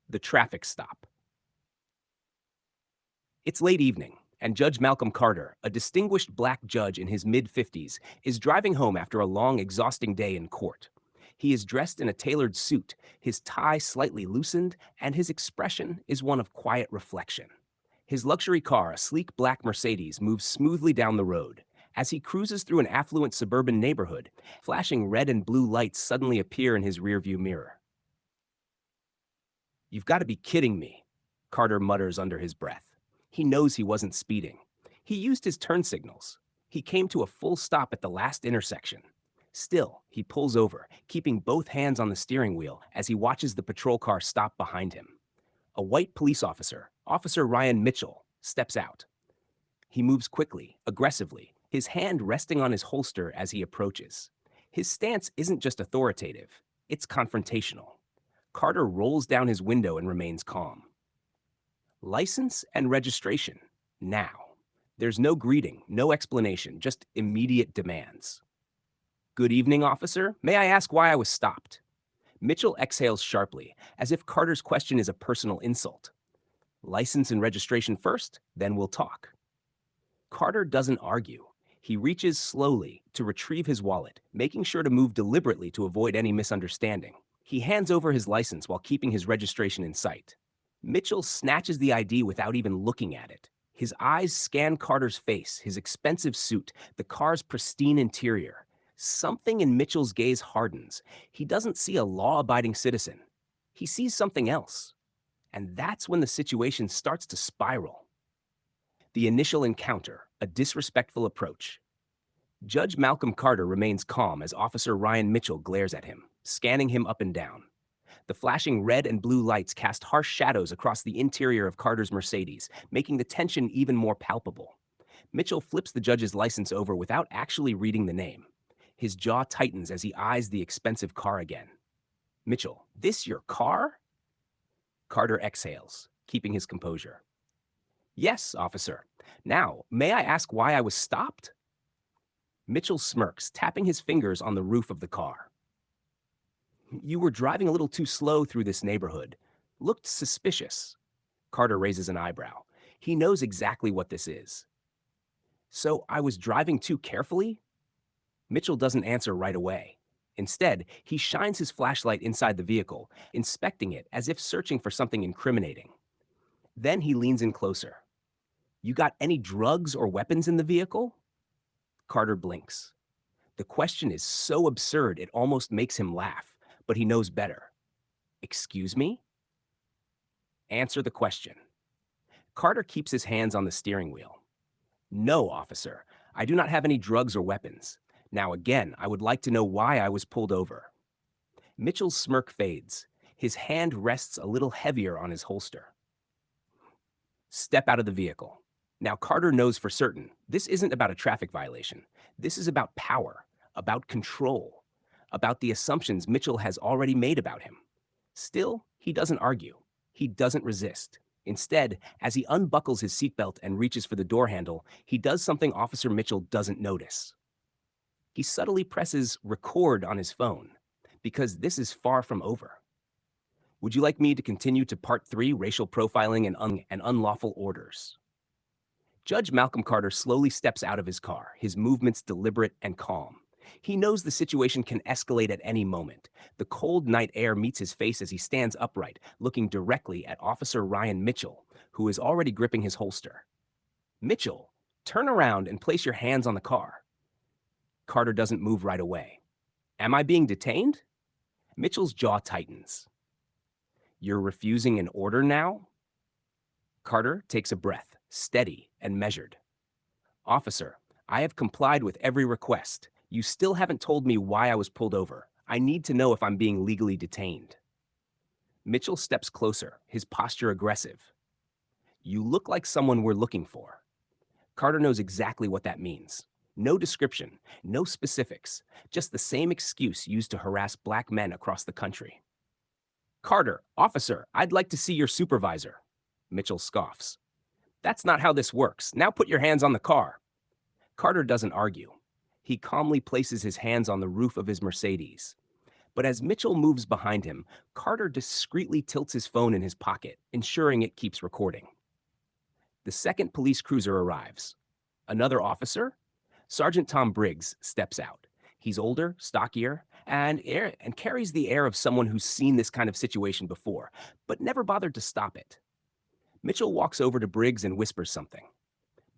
The traffic stop. It's late evening, and Judge Malcolm Carter, a distinguished black judge in his mid-50s, is driving home after a long, exhausting day in court. He is dressed in a tailored suit, his tie slightly loosened, and his expression is one of quiet reflection. His luxury car, a sleek black Mercedes, moves smoothly down the road. As he cruises through an affluent suburban neighborhood, flashing red and blue lights suddenly appear in his rearview mirror. "You've got to be kidding me," Carter mutters under his breath. He knows he wasn't speeding. He used his turn signals. He came to a full stop at the last intersection. Still, he pulls over, keeping both hands on the steering wheel as he watches the patrol car stop behind him. A white police officer, Officer Ryan Mitchell, steps out. He moves quickly, aggressively, his hand resting on his holster as he approaches. His stance isn't just authoritative, it's confrontational. Carter rolls down his window and remains calm. License and registration. Now. There's no greeting, no explanation, just immediate demands. "Good evening, officer. May I ask why I was stopped?" Mitchell exhales sharply, as if Carter's question is a personal insult. "License and registration first, then we'll talk." Carter doesn't argue. He reaches slowly to retrieve his wallet, making sure to move deliberately to avoid any misunderstanding. He hands over his license while keeping his registration in sight. Mitchell snatches the ID without even looking at it. His eyes scan Carter's face, his expensive suit, the car's pristine interior. Something in Mitchell's gaze hardens. He doesn't see a law-abiding citizen. He sees something else. And that's when the situation starts to spiral. The initial encounter, a disrespectful approach. Judge Malcolm Carter remains calm as Officer Ryan Mitchell glares at him, scanning him up and down. The flashing red and blue lights cast harsh shadows across the interior of Carter's Mercedes, making the tension even more palpable. Mitchell flips the judge's license over without actually reading the name. His jaw tightens as he eyes the expensive car again. "Mitchell, this your car?" Carter exhales, keeping his composure. "Yes, officer. Now, may I ask why I was stopped?" Mitchell smirks, tapping his fingers on the roof of the car. "You were driving a little too slow through this neighborhood. Looked suspicious." Carter raises an eyebrow. He knows exactly what this is. "So I was driving too carefully?" Mitchell doesn't answer right away. Instead, he shines his flashlight inside the vehicle, inspecting it as if searching for something incriminating. Then he leans in closer. "You got any drugs or weapons in the vehicle?" Carter blinks. The question is so absurd it almost makes him laugh, but he knows better. "Excuse me?" "Answer the question." Carter keeps his hands on the steering wheel. "No, officer. I do not have any drugs or weapons. Now again, I would like to know why I was pulled over." Mitchell's smirk fades. His hand rests a little heavier on his holster. "Step out of the vehicle." Now Carter knows for certain this isn't about a traffic violation. This is about power, about control, about the assumptions Mitchell has already made about him. Still, he doesn't argue. He doesn't resist. Instead, as he unbuckles his seatbelt and reaches for the door handle, he does something Officer Mitchell doesn't notice. He subtly presses record on his phone, because this is far from over. "Would you like me to continue to Part 3, racial profiling and unlawful orders?" Judge Malcolm Carter slowly steps out of his car, his movements deliberate and calm. He knows the situation can escalate at any moment. The cold night air meets his face as he stands upright, looking directly at Officer Ryan Mitchell, who is already gripping his holster. "Mitchell, turn around and place your hands on the car." Carter doesn't move right away. "Am I being detained?" Mitchell's jaw tightens. "You're refusing an order now?" Carter takes a breath, steady and measured. "Officer, I have complied with every request. You still haven't told me why I was pulled over. I need to know if I'm being legally detained." Mitchell steps closer, his posture aggressive. "You look like someone we're looking for." Carter knows exactly what that means. No description, no specifics, just the same excuse used to harass black men across the country. "Carter, officer, I'd like to see your supervisor." Mitchell scoffs. "That's not how this works. Now put your hands on the car." Carter doesn't argue. He calmly places his hands on the roof of his Mercedes. But as Mitchell moves behind him, Carter discreetly tilts his phone in his pocket, ensuring it keeps recording. The second police cruiser arrives. Another officer? Sergeant Tom Briggs steps out. He's older, stockier, and carries the air of someone who's seen this kind of situation before, but never bothered to stop it. Mitchell walks over to Briggs and whispers something.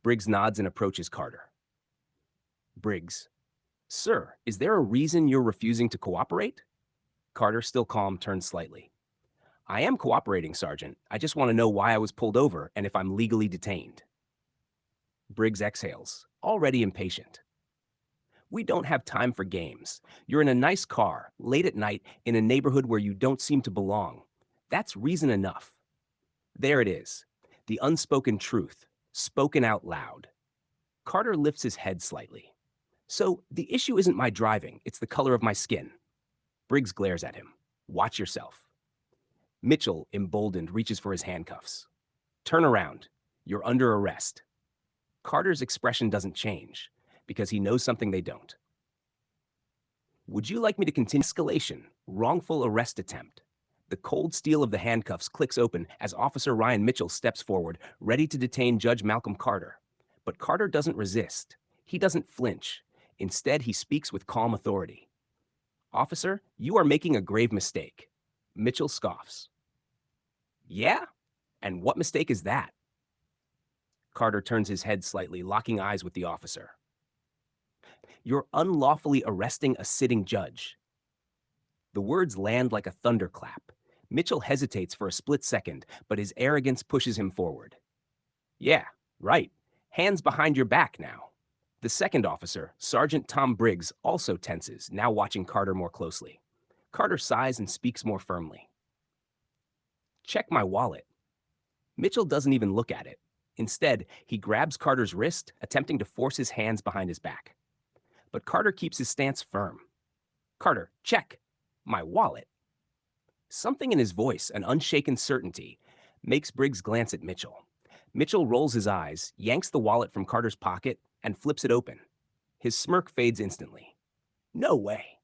Briggs nods and approaches Carter. Briggs, sir, is there a reason you're refusing to cooperate? Carter, still calm, turns slightly. I am cooperating, Sergeant. I just want to know why I was pulled over and if I'm legally detained. Briggs exhales, already impatient. We don't have time for games. You're in a nice car, late at night, in a neighborhood where you don't seem to belong. That's reason enough. There it is, the unspoken truth, spoken out loud. Carter lifts his head slightly. So, the issue isn't my driving, it's the color of my skin. Briggs glares at him. Watch yourself. Mitchell, emboldened, reaches for his handcuffs. Turn around. You're under arrest. Carter's expression doesn't change, because he knows something they don't. Would you like me to continue? Escalation, wrongful arrest attempt. The cold steel of the handcuffs clicks open as Officer Ryan Mitchell steps forward, ready to detain Judge Malcolm Carter. But Carter doesn't resist. He doesn't flinch. Instead, he speaks with calm authority. Officer, you are making a grave mistake. Mitchell scoffs. Yeah? And what mistake is that? Carter turns his head slightly, locking eyes with the officer. You're unlawfully arresting a sitting judge. The words land like a thunderclap. Mitchell hesitates for a split second, but his arrogance pushes him forward. Yeah, right. Hands behind your back now. The second officer, Sergeant Tom Briggs, also tenses, now watching Carter more closely. Carter sighs and speaks more firmly. Check my wallet. Mitchell doesn't even look at it. Instead, he grabs Carter's wrist, attempting to force his hands behind his back. But Carter keeps his stance firm. Carter, check. My wallet. Something in his voice, an unshaken certainty, makes Briggs glance at Mitchell. Mitchell rolls his eyes, yanks the wallet from Carter's pocket, and flips it open. His smirk fades instantly. No way.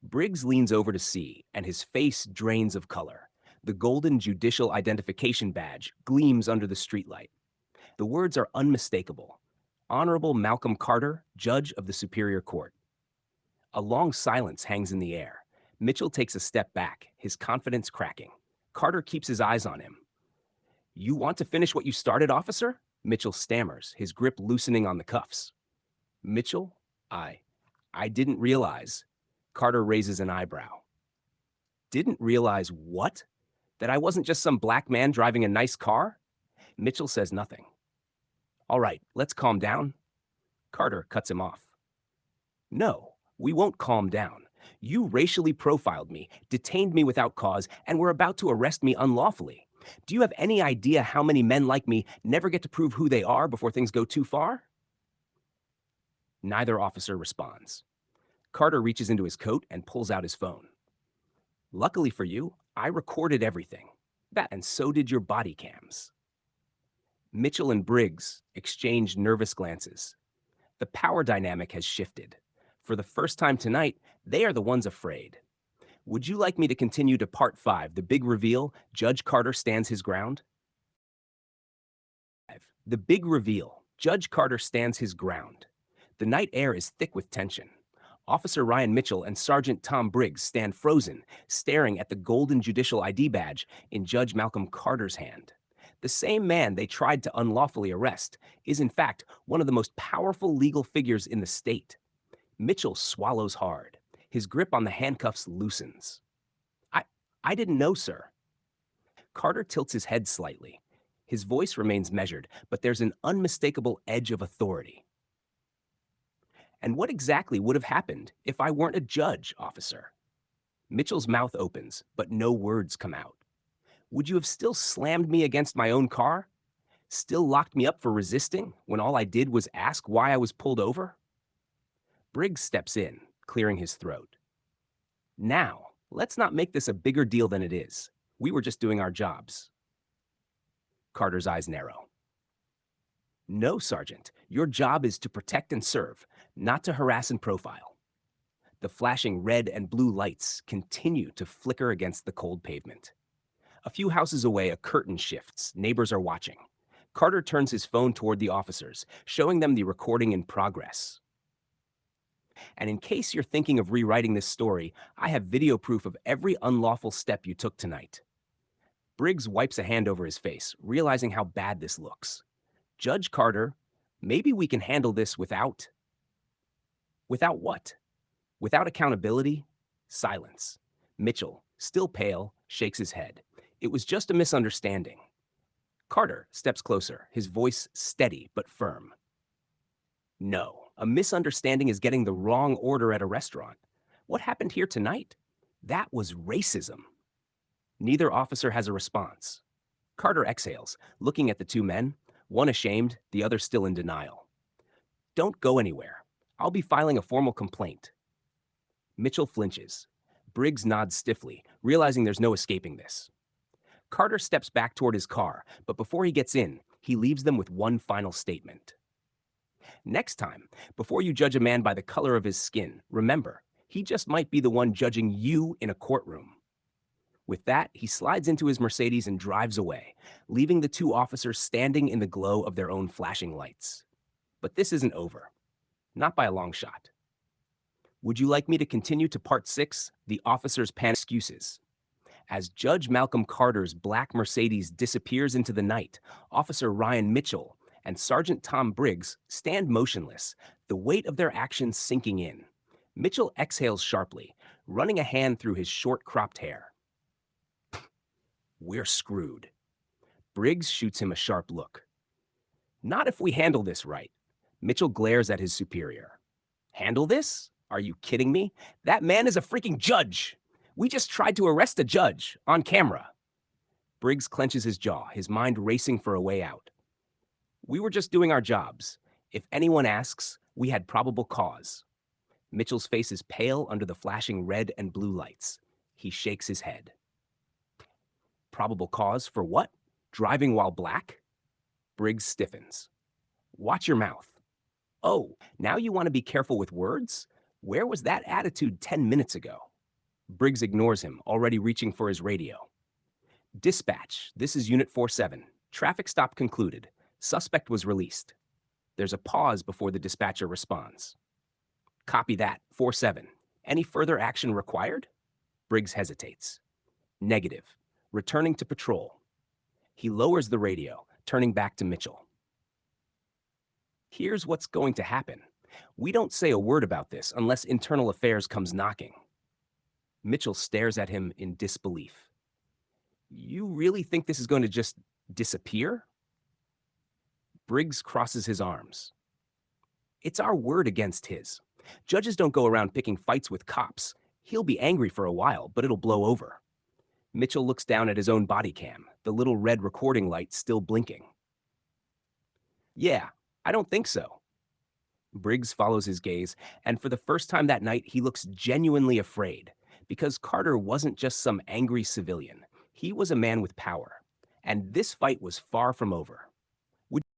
Briggs leans over to see, and his face drains of color. The golden judicial identification badge gleams under the streetlight. The words are unmistakable. Honorable Malcolm Carter, Judge of the Superior Court. A long silence hangs in the air. Mitchell takes a step back, his confidence cracking. Carter keeps his eyes on him. You want to finish what you started, officer? Mitchell stammers, his grip loosening on the cuffs. Mitchell, I didn't realize. Carter raises an eyebrow. Didn't realize what? That I wasn't just some black man driving a nice car? Mitchell says nothing. All right, let's calm down. Carter cuts him off. No, we won't calm down. You racially profiled me, detained me without cause, and were about to arrest me unlawfully. Do you have any idea how many men like me never get to prove who they are before things go too far? Neither officer responds. Carter reaches into his coat and pulls out his phone. Luckily for you, I recorded everything. And so did your body cams. Mitchell and Briggs exchange nervous glances. The power dynamic has shifted. For the first time tonight, they are the ones afraid. Would you like me to continue to part 5, the big reveal, Judge Carter stands his ground? The big reveal, Judge Carter stands his ground. The night air is thick with tension. Officer Ryan Mitchell and Sergeant Tom Briggs stand frozen, staring at the golden judicial ID badge in Judge Malcolm Carter's hand. The same man they tried to unlawfully arrest is, in fact, one of the most powerful legal figures in the state. Mitchell swallows hard. His grip on the handcuffs loosens. I didn't know, sir. Carter tilts his head slightly. His voice remains measured, but there's an unmistakable edge of authority. And what exactly would have happened if I weren't a judge, officer? Mitchell's mouth opens, but no words come out. Would you have still slammed me against my own car? Still locked me up for resisting when all I did was ask why I was pulled over? Briggs steps in, clearing his throat. Now, let's not make this a bigger deal than it is. We were just doing our jobs. Carter's eyes narrow. No, Sergeant. Your job is to protect and serve, not to harass and profile. The flashing red and blue lights continue to flicker against the cold pavement. A few houses away, a curtain shifts. Neighbors are watching. Carter turns his phone toward the officers, showing them the recording in progress. And in case you're thinking of rewriting this story, I have video proof of every unlawful step you took tonight. Briggs wipes a hand over his face, realizing how bad this looks. Judge Carter, maybe we can handle this without... Without what? Without accountability? Silence. Mitchell, still pale, shakes his head. It was just a misunderstanding. Carter steps closer, his voice steady but firm. No, a misunderstanding is getting the wrong order at a restaurant. What happened here tonight? That was racism. Neither officer has a response. Carter exhales, looking at the two men, one ashamed, the other still in denial. Don't go anywhere. I'll be filing a formal complaint. Mitchell flinches. Briggs nods stiffly, realizing there's no escaping this. Carter steps back toward his car, but before he gets in, he leaves them with one final statement. Next time, before you judge a man by the color of his skin, remember, he just might be the one judging you in a courtroom. With that, he slides into his Mercedes and drives away, leaving the two officers standing in the glow of their own flashing lights. But this isn't over. Not by a long shot. Would you like me to continue to part 6, The Officers' Panic Excuses? As Judge Malcolm Carter's black Mercedes disappears into the night, Officer Ryan Mitchell and Sergeant Tom Briggs stand motionless, the weight of their actions sinking in. Mitchell exhales sharply, running a hand through his short-cropped hair. We're screwed. Briggs shoots him a sharp look. Not if we handle this right. Mitchell glares at his superior. Handle this? Are you kidding me? That man is a freaking judge. We just tried to arrest a judge, on camera. Briggs clenches his jaw, his mind racing for a way out. We were just doing our jobs. If anyone asks, we had probable cause. Mitchell's face is pale under the flashing red and blue lights. He shakes his head. Probable cause for what? Driving while black? Briggs stiffens. Watch your mouth. Oh, now you want to be careful with words? Where was that attitude 10 minutes ago? Briggs ignores him, already reaching for his radio. Dispatch, this is Unit 47. Traffic stop concluded. Suspect was released. There's a pause before the dispatcher responds. Copy that, 47. Any further action required? Briggs hesitates. Negative. Returning to patrol. He lowers the radio, turning back to Mitchell. Here's what's going to happen. We don't say a word about this unless Internal Affairs comes knocking. Mitchell stares at him in disbelief. You really think this is going to just disappear? Briggs crosses his arms. It's our word against his. Judges don't go around picking fights with cops. He'll be angry for a while, but it'll blow over. Mitchell looks down at his own body cam, the little red recording light still blinking. Yeah, I don't think so. Briggs follows his gaze, and for the first time that night, he looks genuinely afraid, because Carter wasn't just some angry civilian. He was a man with power, and this fight was far from over.